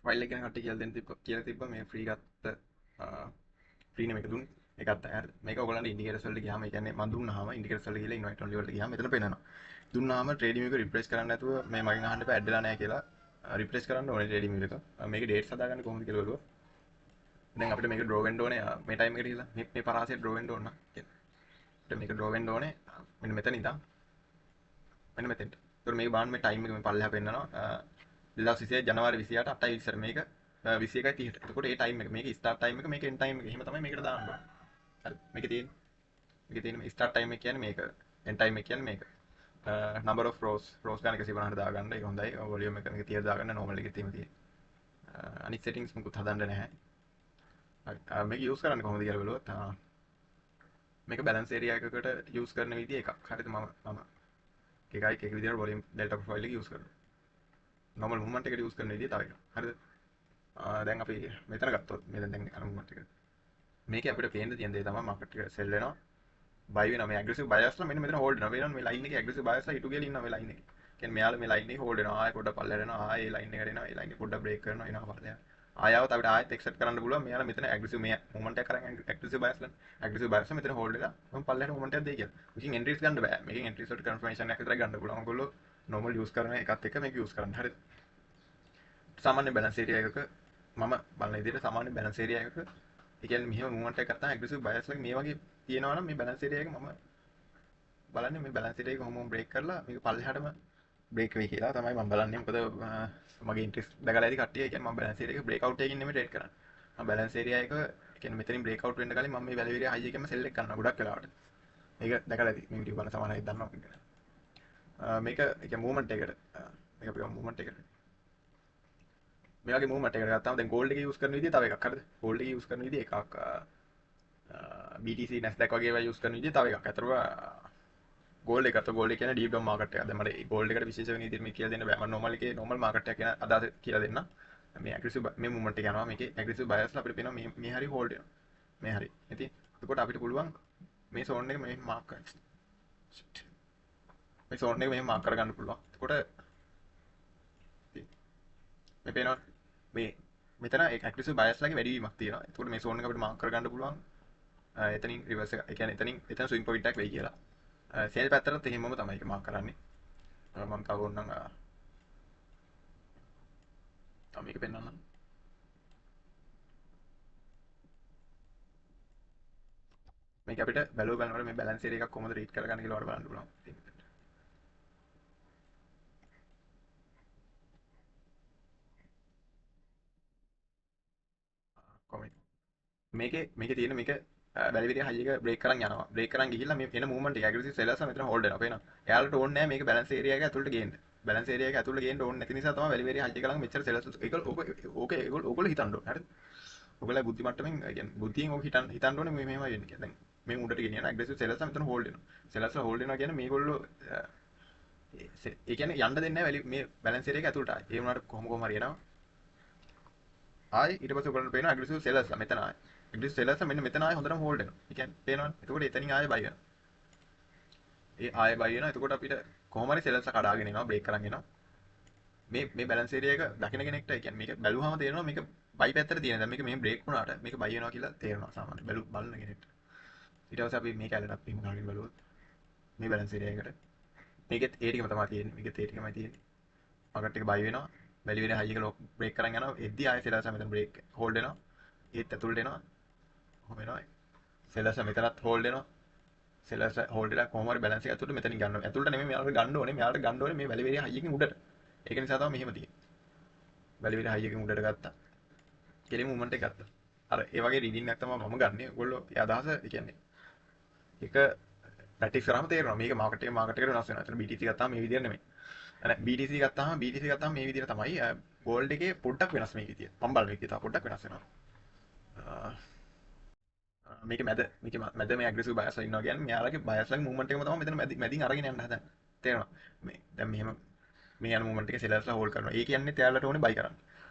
File එක ගැන කට්ටිය කියලා තිබ්බා මේ ෆ්‍රී ගත්ත ෆ්‍රී නෙම එක දුන්නේ. ඒකත් හරි. මේක ඔයගොල්ලන්ට ඉන්ඩිකේටර්ස් වලට ගියාම ඒ කියන්නේ මම දුන්නාම ඉන්ඩිකේටර්ස් වලට ගිහලා ඉන්වයිට් ඔන්ලි වලට ගියාම මෙතන පේනවා. දුන්නාම ට්‍රේඩින් එක රිෆ්‍රෙෂ් කරන්න නැතුව මේ මගෙන් අහන්න එපා ඇඩ් වෙලා නැහැ කියලා රිෆ්‍රෙෂ් කරන්න ඕනේ ට්‍රේඩින් එක. මේකේ ඩේට්ස් හදාගන්නේ කොහොමද කියලා බලුවා. දැන් අපිට මේක ඩ්‍රෝ වෙන්න ඕනේ මේ ටයිම් එකට ගිහලා මේ පරාසය ඩ්‍රෝ වෙන්න ඕන නම්. අපිට මේක ඩ්‍රෝ වෙන්න ඕනේ මෙන්න මෙතන ඉඳන් මෙන්න මෙතෙන්ට. ඒතකොට මේක බලන්න මේ ටයිම් එක මේ පල්ලෙහා පෙන්නනවා 2026 ජනවාරි 28 8යි 20 මේක 21යි 30ට. එතකොට මේ ටයිම් එක මේක ස්ටාර්ට් ටයිම් එක මේක එන්ඩ් ටයිම් එක. එහෙම තමයි මේකට දාන්න ඕනේ. හරි. මේකේ තියෙන මේ ස්ටාර්ට් ටයිම් එක කියන්නේ මේක. එන්ඩ් ටයිම් එක කියන්නේ මේක. number of rows ගන්න 150ට දාගන්න. ඒක හොඳයි. වොලියුම් එක මේක 30 දාගන්න normal එකේ තියෙන. අනිත් settings මුකුත් හදන්න නැහැ. හරි. මේක use කරන්නේ කොහොමද කියලා බලුවොත් මේක balance area එකකට use කරන විදිය එකක්. හරිද? මම එකයි එක විදියට වොලියුම් delta profile එක use කරනවා. normal movement එකට use කරන විදිය තව එකක්. හරිද? දැන් අපි මෙතන ගත්තොත් මේ දැන් අර movement එක. මේකේ අපිට පේන්න තියෙන දේ තමයි market එක sell වෙනවා. buy වෙනවා මේ aggressive buyers ලා මෙන්න මෙතන hold වෙනවා. වෙනවා මේ line එකේ aggressive buyers ලා හිටු ගිහලා ඉන්නවා මේ line එකේ. කියන්නේ මෙයාලා මේ line එකේ hold වෙනවා. ආයෙ පොඩ්ඩක් පල්ලෙහාට යනවා. ආයෙ line එකට එනවා. ඒ line එක පොඩ්ඩක් break කරනවා. එනවා පල්ලෙහාට. ආයෙත් අපිට ආයෙත් accept කරන්න පුළුවන්. මෙයාලා මෙතන aggressive මේ movement එක කරන් aggressive buyers ලා. aggressive buyers ලා මෙතන hold වෙලා මම පල්ලෙහාට movement එකක් දෙයි කියලා. මේකෙන් entries ගන්න බෑ. මේකෙන් entries වලට confirmation එකක් විතරයි ගන්න පුළුවන්. ඔයගොල්ලෝ normal use කරන එකත් එක්ක මේක use කරන්න. හරිද? සාමාන්‍ය balance area එකක මම බලන විදිහට සාමාන්‍ය balance area එකක ඒ කියන්නේ මෙහෙම movement එකක් ගත්තාම aggressive buyers වගේ මේ වගේ තියෙනවා නම් මේ balance area එක මම බලන්නේ මේ balance area එක කොහොම break කරලා මේක පල්ලෙහාටම break වෙයි කියලා තමයි මම බලන්නේ. මොකද මගේ interest දැකලා ඇති කට්ටිය කියන්නේ මම balance area එක break out එකකින් නෙමෙයි trade කරන්නේ. මම balance area එක කියන්නේ මෙතනින් break out වෙන්න කලින් මම මේ value area high එකෙන්ම sell එක කරනවා ගොඩක් වෙලාවට. මේක දැකලා ඇති මේ video බලන සමහර අය දන්නවා. මේක ඒ කියන්නේ movement එකට මේක අපි movement එකට මේ වගේ මූවමන්ට් එකකට ගත්තාම දැන් ගෝල්ඩ් එක යූස් කරන විදිය තව එකක්. හරිද? ගෝල්ඩ් එක යූස් කරන විදිය එකක්. BTC Nasdaq වගේ ඒවා යූස් කරන විදිය තව එකක්. අතරව ගෝල්ඩ් එක අත ගෝල්ඩ් එක කියන්නේ ඩීප් ඩවුන් මාකට් එකක්. දැන් මට ගෝල්ඩ් එකට විශේෂ වෙන විදිහට මේ කියලා දෙන්න බෑ. මම normal එකේ normal මාකට් එකක් ගැන අදහස කියලා දෙන්න. මේ aggressive මේ මූවමන්ට් එක යනවා. මේකේ aggressive buyers ලා අපිට පේනවා මේ හරි hold වෙනවා. මේ හරි. ඉතින් එතකොට අපිට පුළුවන් මේ zone එක මේ මාක් කරන්න. මේ zone එක මෙහෙම මාක් කරගන්න පුළුවන්. එතකොට මේ පේනවා මේ මෙතන ඇක්ටිව් බයස් ලාගේ වැඩිවීමක් තියෙනවා. එතකොට මේ zone එක අපිට මාක් කරගන්න පුළුවන්. එතනින් රිවර්ස් එක. ඒ කියන්නේ එතන ස්විං පොයින්ට් එකක් වෙයි කියලා. සේල් පැත්තටත් එහෙමම තමයි ඒක මාක් කරන්නේ. මම තව ඕනනම් මේක පෙන්නන්නම්. මේක අපිට බලනකොට මේ බැලන්ස් ඒරියා එකක් කොහොමද රීඩ් කරගන්න කියලා බලන්න පුළුවන්. කොහොමද? මේකේ තියෙන මේක වැලිවිරිය හයි එක බ්‍රේක් කරන් යනවා. බ්‍රේක් කරන් ගිහිල්ලා මේ එන මූවමන්ට් එක ඇග්‍රෙසිව් සෙලර්ස් මෙතන හෝල්ඩ් වෙනවා. පේනවා. එයාලට ඕනේ නැහැ මේක බැලන්ස් ඒරියා එක ඇතුළට ගේන්න. බැලන්ස් ඒරියා එක ඇතුළට ගේන්න ඕනේ නැති නිසා තමයි වැලිවිරිය හයි එක ළඟ මෙච්චර සෙලර්ස් ඕගොල්ලෝ හිතන්න ඕනේ. හරිද? ඔයගොල්ලෝ බුද්ධි මට්ටමින් කියන්නේ බුද්ධියෙන් ඕක හිතන්න ඕනේ මේ මෙහෙමයි වෙන්නේ කියලා. දැන් මේ උඩට ගෙනියන ඇග්‍රෙසිව් සෙලර්ස් මෙතන හෝල්ඩ් වෙනවා. සෙලර්ස් හෝල්ඩ් වෙනවා කියන්නේ මේගොල්ලෝ ඒ කියන්නේ යන්න දෙන්නේ නැහැ මේ බැලන්ස් ඒරියා එක ඇතුළට ආයි. ඒ වුණාට කොහොම හරි එනවා. ආයි ඊට පස්සේ ඔයගොල්ලන්ට පේනවා ඇග්‍රෙසිව් සෙලර්ස් මෙතන ආයි. ඇග්‍රෙසිව් සෙලර්ස් මෙන්න මෙතන ආයි හොඳටම හෝල්ඩ් වෙනවා. ඒ කියන්නේ පේනවනේ. එතකොට එතනින් ආයෙ බයි වෙනවා. ඒ ආයෙ බයි වෙනවා. එතකොට අපිට කොහොම හරි සෙලර්ස් කඩාගෙන එනවා, බ්‍රේක් කරන් එනවා. මේ බැලන්ස් ඒරියා එක දකින්න කෙනෙක්ට ඒ කියන්නේ මේක බැලුවාම තේරෙනවා මේක බයි පැත්තට තියෙන. දැන් මේක මෙහෙම බ්‍රේක් වුණාට මේක බයි වෙනවා කියලා තේරෙනවා සාමාන්‍ය බලන කෙනෙක්ට. ඊට පස්සේ අපි මේක ඇලටත් එහෙම ගාගෙන බලුවොත් මේ බැලන්ස් ඒරියා එකට මේකෙත් ඒ ටිකම තමයි තියෙන්නේ. මේකෙත් ඒ ටිකමයි තියෙන්නේ. මාකට් එක බයි වෙනවා. වැලි වෙන හයි එක ලොක් බ්‍රේක් කරන් යනවා. එද්දි ආයෙ සෙලර්ස් මෙතන බ්‍රේක් හෝල්ඩ් වෙනවා. ඒත් ඇතුළට එනවා. කොහොම වෙනවා? සෙලර්ස් මෙතනත් හෝල්ඩ් වෙනවා. සෙලර්ස් හෝල්ඩ් වෙලා කොහොම හරි බැලන්ස් එක ඇතුළට මෙතනින් ගන්නවා. ඇතුළට නෙමෙයි මෙයාලට ගන්න ඕනේ. මෙයාලට ගන්න ඕනේ මේ වැලි වෙන හයි එකකින් උඩට. ඒක නිසා තමයි මෙහෙම තියෙන්නේ. වැලි වෙන හයි එකකින් උඩට ගත්තා. කෙලින් මූවමන්ට් එක ගත්තා. අර ඒ වගේ රීඩින් එකක් තමයි මම ගන්නෙ. ඔයගොල්ලෝ ඒ අදහස ඒ කියන්නේ ඒක ප්‍රැක්ටිස් කරාම තේරෙනවා. මේක මාකට් එකට වෙනස් වෙනවා. එතන BTC ගත්තාම මේ විදියට නෙමෙයි. BTC ගත්තාම මේ විදියට තමයි ගෝල්ඩ් එකේ පොඩ්ඩක් වෙනස් මේ විදිය. මම බලන විදිය තව පොඩ්ඩක් වෙනස් වෙනවා. මේක මැද මේ ඇග්‍රෙසිව් බයස් ලා ඉන්නවා කියන්නේ මෙයාලගේ බයස් ලාගේ මූවමන්ට් එකම තමයි මෙතන මැදින් අරගෙන යන්න හදන්නේ. තේරෙනවා? මේ දැන් මෙහෙම මේ යන මූවමන්ට් එකේ සෙලර්ස් ලා හෝල්ඩ් කරනවා. ඒ කියන්නේ එයාලට ඕනේ බයි කරන්න.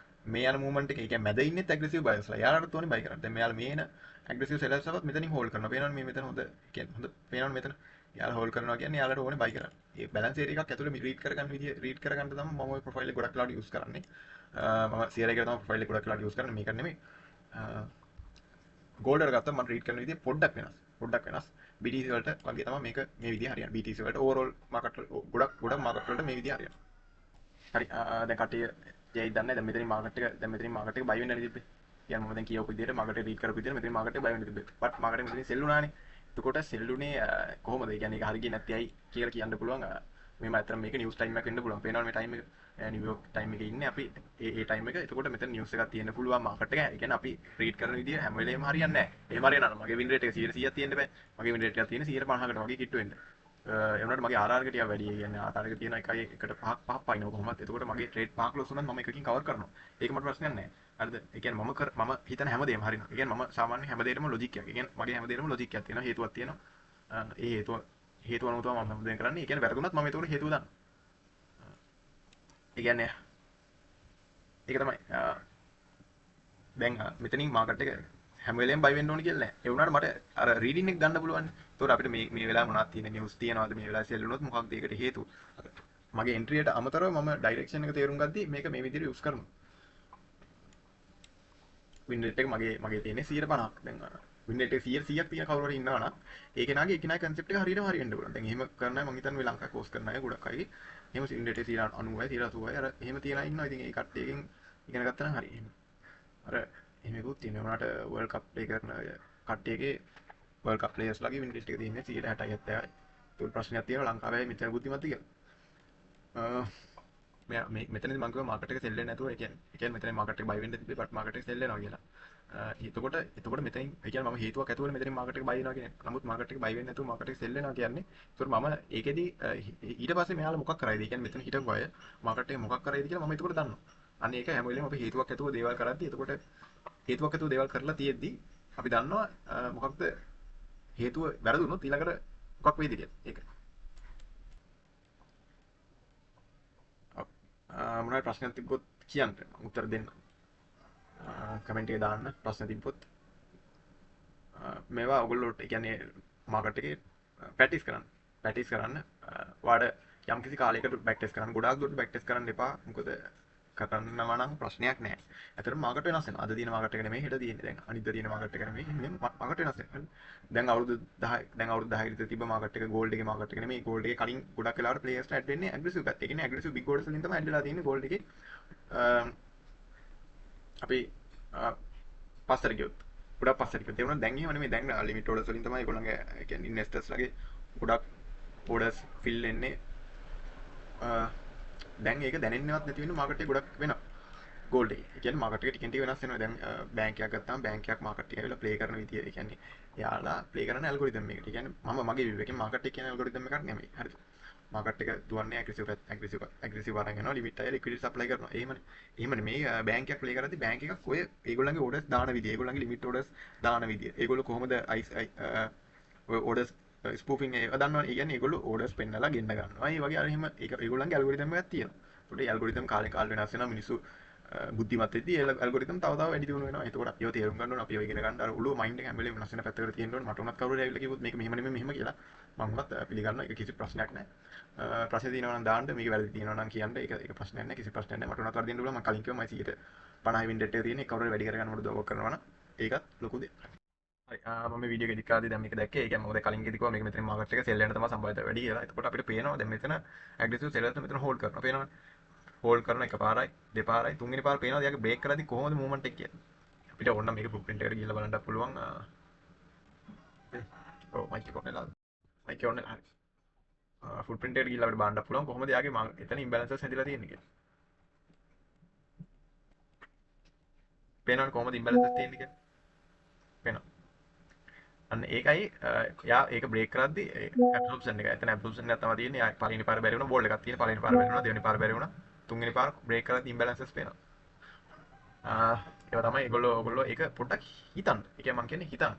මේ යන මූවමන්ට් එකේ ඒ කියන්නේ මැද ඉන්නෙත් ඇග්‍රෙසිව් බයස් ලා. එයාලට ඕනේ බයි කරන්න. දැන් මෙයාලා මේ එන ඇග්‍රෙසිව් සෙලර්ස් ලාවත් මෙතනින් හෝල්ඩ් කරනවා. පේනවනේ මේ මෙතන හොඳ කියන්නේ හොඳ පේනවනේ මෙතන යාලා හෝල්ඩ් කරනවා කියන්නේ යාලට ඕනේ බයි කරන්න. ඒ බැලන්ස් ඒරියා එකක් ඇතුලේ රීඩ් කරගන්න විදිය රීඩ් කරගන්න තමයි මම ওই ප්‍රොෆයිල් එක ගොඩක් වෙලාවට යූස් කරන්නේ. මම CRA එකට තමයි ප්‍රොෆයිල් එක ගොඩක් වෙලාවට යූස් කරන්නේ. මේක නෙමෙයි. ගෝල්ඩ් එක ගත්තා මම රීඩ් කරන විදිය පොඩ්ඩක් වෙනස්. පොඩ්ඩක් වෙනස්. BTC වලට වගේ තමයි මේක මේ විදිය හරියන්නේ. BTC වලට ඕවරෝල් මාකට් ගොඩක් මාකට් වලට මේ විදිය හරියන්නේ. හරි දැන් කට්ටිය ජයි දන්නේ දැන් මෙතනින් මාකට් එක බයි වෙන්න ඇති තිබ්බේ. කියන්නේ මම දැන් කියවපු විදියට මාකට් එක රීඩ් කරපු විදියට මෙතනින් මාකට් එක බයි වෙන්න තිබ්බේ. බට් මාකට් එක මෙතනින් සෙල් වුණානේ. එතකොට සෙල් උනේ කොහොමද? ඒ කියන්නේ ඒක හරිය ගියේ නැත්තේ ඇයි කියලා කියන්න පුළුවන්. මේම අතර මේක නිවුස් ටයිම් එකක් වෙන්න පුළුවන්. පේනවනේ මේ ටයිම් එක. නිව්යෝක් ටයිම් එකේ ඉන්නේ අපි ඒ ටයිම් එක. එතකොට මෙතන නිවුස් එකක් තියෙන්න පුළුවන් මාකට් එක. ඒ කියන්නේ අපි රීඩ් කරන විදිය හැම වෙලේම හරියන්නේ නැහැ. එහෙම හරියනවා නම් මගේ වින් රේට් එක 100ක් තියෙන්න බෑ. මගේ වින් රේට් එකක් තියෙන්නේ 150කට වගේ කිට්ටු වෙන්න. ඒ වුණාට මගේ RR එක ටිකක් වැඩි. ඒ කියන්නේ RR එක තියෙන 1.5ක් පයින්නවා කොහොමද? එතකොට මගේ ට්‍රේඩ් 5ක් ලොස් වුණත් මම එකකින් කවර් කරනවා. ඒක මට ප්‍රශ්නයක් නැහැ. හරිද? ඒ කියන්නේ මම හිතන හැමදේම හරිනවා. ඒ කියන්නේ මම සාමාන්‍ය හැමදේටම ලොජික් එකක්. ඒ කියන්නේ මගේ හැමදේටම ලොජික් එකක් තියෙනවා. හේතුවක් තියෙනවා. ඒ හේතුව අනුව තමයි මම හැමදේම කරන්නේ. ඒ කියන්නේ වැරදුනත් මම ඒකට හේතුව දානවා. ඒ කියන්නේ ඒක තමයි. දැන් මෙතනින් මාකට් එක හැම වෙලේම බයි වෙන්න ඕනේ කියලා නෑ. ඒ වුණාට මට අර රීඩින් එක ගන්න පුළුවන්. ඒතකොට අපිට මේ වෙලාව මොනවද තියෙන නිවුස් තියනවාද මේ වෙලාවේ සෙල් වුණොත් මොකක්ද ඒකට හේතුව. මගේ එන්ට්‍රියට අමතරව මම ඩයිරෙක්ෂන් එක තේරුම් ගද්දි මේක මේ විදිහට යූස් කරනවා. වින් රේට් එක මගේ තියෙන්නේ 150ක්. දැන් වින් රේට් එක 100ක් තියෙන කවුරු හරි ඉන්නවා නම් ඒ කෙනාගේ එකිනෙකා කන්සෙප්ට් එක හරියටම හරියන්න පුළුවන්. දැන් එහෙම කරන අය මම හිතන්නේ මේ ලංකාවේ කෝස් කරන අය ගොඩක් අය එහෙම වින් රේට් එක 90යි 180යි අර එහෙම තියන අය ඉන්නවා. ඉතින් ඒ කට්ටියකින් ඉගෙන ගත්තා නම් හරි. එහෙම අර එහෙම එකකුත් තියෙනවා. උනාට වර්ල්ඩ් කප් ප්ලේ කරන කට්ටියගේ වර්ල්ඩ් කප් ප්ලේයර්ස් ලගේ වින් රේට් එක තියෙන්නේ 60යි 70යි. ඒක ප්‍රශ්නයක් තියෙනවා ලංකාවේ මෙච්චර බුද්ධිමත්ද කියලා. මේ මෙතනදි මම කිව්වා මාකට් එක සෙල් වෙන්නේ නැතුව ඒ කියන්නේ මෙතන මාකට් එක බයි වෙන්න තිබ්බේ බට් මාකට් එක සෙල් වෙනවා කියලා. එතකොට මෙතනින් ඒ කියන්නේ මම හේතුවක් ඇතුවනේ මෙතනින් මාකට් එක බයි වෙනවා කියන්නේ. නමුත් මාකට් එක බයි වෙන්නේ නැතුව මාකට් එක සෙල් වෙනවා කියන්නේ. ඒතකොට මම ඒකෙදි ඊට පස්සේ මෙයාලා මොකක් කරයිද? ඒ කියන්නේ මෙතන හිටපු අය මාකට් එක මොකක් කරයිද කියලා මම එතකොට දන්නවා. අන්න ඒක හැම වෙලේම අපි හේතුවක් ඇතුව දේවල් කරද්දී එතකොට හේතුවක් ඇතුව දේවල් කරලා තියෙද්දි අපි දන්නවා මොකක්ද හේතුව වැරදුනොත් ඊළඟට මොකක් වෙයිද කියලා. ඒක. මොනවද ප්‍රශ්නයක් තිබ්බොත් කියන්න උත්තර දෙන්න. කමෙන්ට් එකේ දාන්න ප්‍රශ්න තිබ්බොත්. මේවා ඔයගොල්ලෝ ඒ කියන්නේ මාකට් එකේ ප්‍රැක්ටිස් කරන්න. ප්‍රැක්ටිස් කරන්න. ඔයාලට යම්කිසි කාලයකට බෑක් ටෙස්ට් කරන්න. ගොඩාක් දුරට බෑක් ටෙස්ට් කරන්න එපා. මොකද කරනවා නම් ප්‍රශ්නයක් නැහැ. ඇත්තටම මාකට් වෙනස් වෙනවා. අද තියෙන මාකට් එක නෙමෙයි හෙට තියෙන්නේ. දැන් අනිද්දා තියෙන මාකට් එක නෙමෙයි. මේ මාකට් වෙනස් වෙනවා. දැන් අවුරුදු 10 විතර තිබ්බ මාකට් එක ගෝල්ඩ් එකේ මාකට් එක නෙමෙයි. ගෝල්ඩ් එකේ කලින් ගොඩක් වෙලාවට ප්ලේයර්ස්ලා ඇඩ් වෙන්නේ ඇග්‍රෙසිව් පැත්ත. ඒ කියන්නේ ඇග්‍රෙසිව් බිග් ඕඩර්ස් වලින් තමයි ඇඩ් වෙලා තියෙන්නේ ගෝල්ඩ් එකේ. අපි පස්සට ගියොත් ගොඩක් පස්සට ගියොත් ඒ වුණා දැන් එහෙම නෙමෙයි. දැන් ලිමිට් ඕඩර්ස් වලින් තමයි ඒගොල්ලන්ගේ ඒ කියන්නේ ඉන්වෙස්ටර්ස්ලාගේ ගොඩක් ඕඩර්ස් ෆිල් වෙන්නේ. දැන් ඒක දැනෙන්නවත් නැති වෙන මාකට් එක ගොඩක් වෙනවා. ගෝල්ඩ් එක. ඒ කියන්නේ මාකට් එක ටිකෙන් ටික වෙනස් වෙනවා. දැන් බැංක් එකක් ගත්තාම බැංක් එකක් මාකට් එක ඇවිල්ලා ප්ලේ කරන විදිය. ඒ කියන්නේ එයාලා ප්ලේ කරන ඇල්ගොරිතම් එකකට. ඒ කියන්නේ මම මගේ view එකෙන් මාකට් එක කියන ඇල්ගොරිතම් එකක් නෙමෙයි. හරිද? මාකට් එක දුවන්නේ ඇග්‍රෙසිව් අරන් යනවා ලිමිට් අය ලික්විඩිටි සප්ලයි කරනවා. එහෙම නෙමෙයි බැංක් එකක් ප්ලේ කරද්දී බැංක් එකක් ඔය ඒගොල්ලන්ගේ ඕඩර්ස් දාන විදිය. ඒගොල්ලන්ගේ ලිමිට් ඕඩර්ස් දාන විදිය. ඒගොල්ලෝ කොහොමද ඔය ඕඩර්ස් ස්පූෆින් ඒවා දන්නවා. ඒ කියන්නේ ඒගොල්ලෝ ඕඩර්ස් පෙන්නලා ගෙන්න ගන්නවා. ඒ වගේ අර එහෙම ඒගොල්ලන්ගේ ඇල්ගොරිතම් එකක් තියෙනවා. ඒකට ඒ ඇල්ගොරිතම් කාලෙන් කාලෙ වෙනස් වෙනවා. මිනිස්සු බුද්ධිමත් වෙද්දී ඒ ඇල්ගොරිතම් තව තව වැඩි දියුණු වෙනවා. එතකොට අපිව තේරුම් ගන්න ඕන, අපිව ඉගෙන ගන්න අර ඔළුව මයින්ඩ් එක හැම වෙලේම වෙනස් වෙන පැත්තකට තියෙන්න ඕන. මට උනත් කවුරු හරි ඇවිල්ලා කිව්වොත් මේක මෙහෙම නෙමෙයි මෙහෙම කියලා මම උනත් පිළිගන්නවා. ඒක කිසි ප්‍රශ්නයක් නැහැ. ප්‍රශ්න තියෙනවා නම් දාන්න, මේක වැරදි තියෙනවා නම් කියන්න. ඒක ප්‍රශ්නයක් නැහැ. කිසි ප්‍රශ්නයක් නැහැ. මට උනත් වරදින්න පුළුවන්. මම කලින් කිව්වා මම 50 වින් රේට් එක තියෙන. ඒක කවුරු හරි වැඩි කරගන්න මට උදව්වක් කරනවා නම් ඒකත් ලොකු දෙයක්. හරි මම වීඩියෝ එක එඩිට් කරද්දී දැන් මේක දැක්කේ. ඒ කියන්නේ මොකද කලින් කිව්වා මේක මෙතන මාකට් එක සෙල් වෙන තමයි සම්භාවිතය වැඩි කියලා. එතකොට අපිට පේනවා දැන් මෙතන ඇග්‍රෙසිව් සෙලර්ස් මෙතන හෝල්ඩ් කරනවා. පේනවනේ. හෝල්ඩ් කරන එකපාරයි දෙපාරයි තුන්වෙනි පාර පේනවා එයාගේ බ්‍රේක් කරද්දී කොහොමද මූවමන්ට් එක කියන්නේ. අපිට ඕන නම් මේක ෆුට්ප්‍රින්ට් එකට ගිහලා බලන්නත් පුළුවන්. ඔව් මයික් එක ඔන් වෙලා. මයික් එක ඔන් වෙලා. හරි. ෆුට්ප්‍රින්ට් එකට ගිහලා අපිට බලන්නත් පුළුවන් කොහොමද එයාගේ එතන ඉම්බැලන්සස් හැදිලා තියෙන්නේ කියලා. පේනවනේ කොහොමද ඉම්බැලන්සස් තියෙන්නේ කියලා. පේනවා. අන්න ඒකයි යා ඒක බ්‍රේක් කරද්දී ඇබ්සෝර්ප්ෂන් එක. එතන ඇබ්සෝර්ප්ෂන් එකක් තමයි තියෙන්නේ. යා පළවෙනි පාර බැරි වුණා බෝල්ඩ් එකක් තියෙන. පළවෙනි පාර බැරි වුණා, දෙවෙනි පාර බැරි වුණා. තුන්වෙනි පාර බ්‍රේක් කරද්දී ඉම්බැලන්සස් පේනවා. ඒවා තමයි ඔයගොල්ලෝ ඒක පොඩ්ඩක් හිතන්න. ඒ කියන්නේ මම කියන්නේ හිතන්න.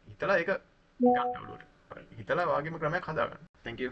හිතලා ඒක ගන්න ඔළුවට. හිතලා වාගේම ක්‍රමයක් හදාගන්න. Thank you.